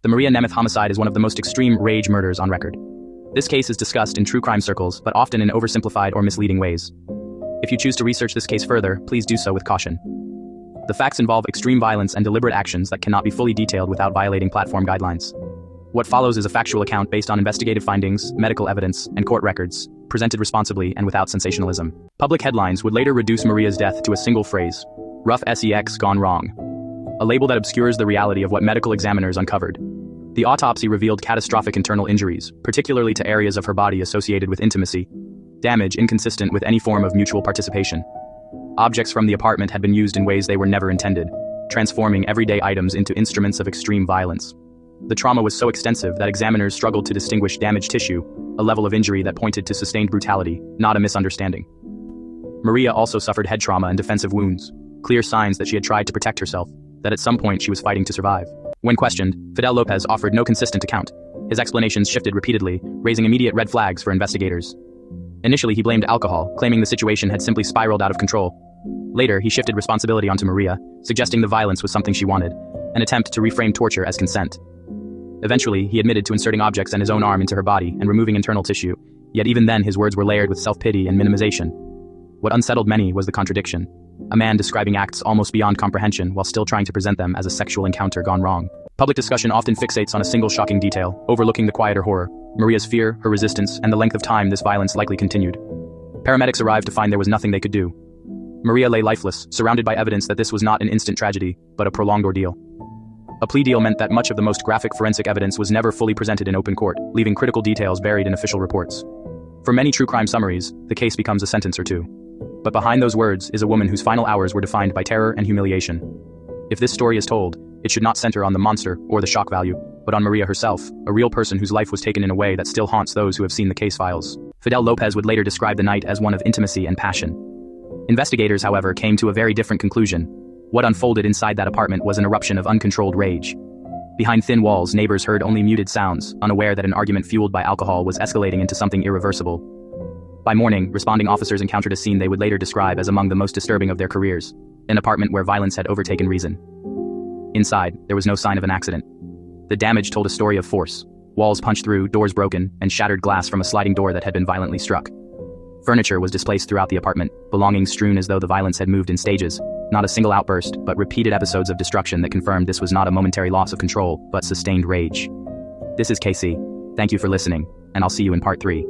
The Maria Nemeth homicide is one of the most extreme rage murders on record. This case is discussed in true crime circles, but often in oversimplified or misleading ways. If you choose to research this case further, please do so with caution. The facts involve extreme violence and deliberate actions that cannot be fully detailed without violating platform guidelines. What follows is a factual account based on investigative findings, medical evidence, and court records, presented responsibly and without sensationalism. Public headlines would later reduce Maria's death to a single phrase: rough sex gone wrong. A label that obscures the reality of what medical examiners uncovered. The autopsy revealed catastrophic internal injuries, particularly to areas of her body associated with intimacy, damage inconsistent with any form of mutual participation. Objects from the apartment had been used in ways they were never intended, transforming everyday items into instruments of extreme violence. The trauma was so extensive that examiners struggled to distinguish damaged tissue, a level of injury that pointed to sustained brutality, not a misunderstanding. Maria also suffered head trauma and defensive wounds, clear signs that she had tried to protect herself, that at some point she was fighting to survive. When questioned, Fidel Lopez offered no consistent account. His explanations shifted repeatedly, raising immediate red flags for investigators. Initially, he blamed alcohol, claiming the situation had simply spiraled out of control. Later, he shifted responsibility onto Maria, suggesting the violence was something she wanted, an attempt to reframe torture as consent. Eventually, he admitted to inserting objects and his own arm into her body and removing internal tissue, yet even then his words were layered with self-pity and minimization. What unsettled many was the contradiction. A man describing acts almost beyond comprehension while still trying to present them as a sexual encounter gone wrong. Public discussion often fixates on a single shocking detail, overlooking the quieter horror: Maria's fear, her resistance, and the length of time this violence likely continued. Paramedics arrived to find there was nothing they could do. Maria lay lifeless, surrounded by evidence that this was not an instant tragedy, but a prolonged ordeal. A plea deal meant that much of the most graphic forensic evidence was never fully presented in open court, leaving critical details buried in official reports. For many true crime summaries, the case becomes a sentence or two. But behind those words is a woman whose final hours were defined by terror and humiliation. If this story is told, it should not center on the monster or the shock value, but on Maria herself, a real person whose life was taken in a way that still haunts those who have seen the case files. Fidel Lopez would later describe the night as one of intimacy and passion. Investigators, however, came to a very different conclusion. What unfolded inside that apartment was an eruption of uncontrolled rage. Behind thin walls, neighbors heard only muted sounds, unaware that an argument fueled by alcohol was escalating into something irreversible. By morning, responding officers encountered a scene they would later describe as among the most disturbing of their careers: an apartment where violence had overtaken reason. Inside, there was no sign of an accident. The damage told a story of force: walls punched through, doors broken, and shattered glass from a sliding door that had been violently struck. Furniture was displaced throughout the apartment, belongings strewn as though the violence had moved in stages. Not a single outburst, but repeated episodes of destruction that confirmed this was not a momentary loss of control, but sustained rage. This is KC. Thank you for listening, and I'll see you in part 3.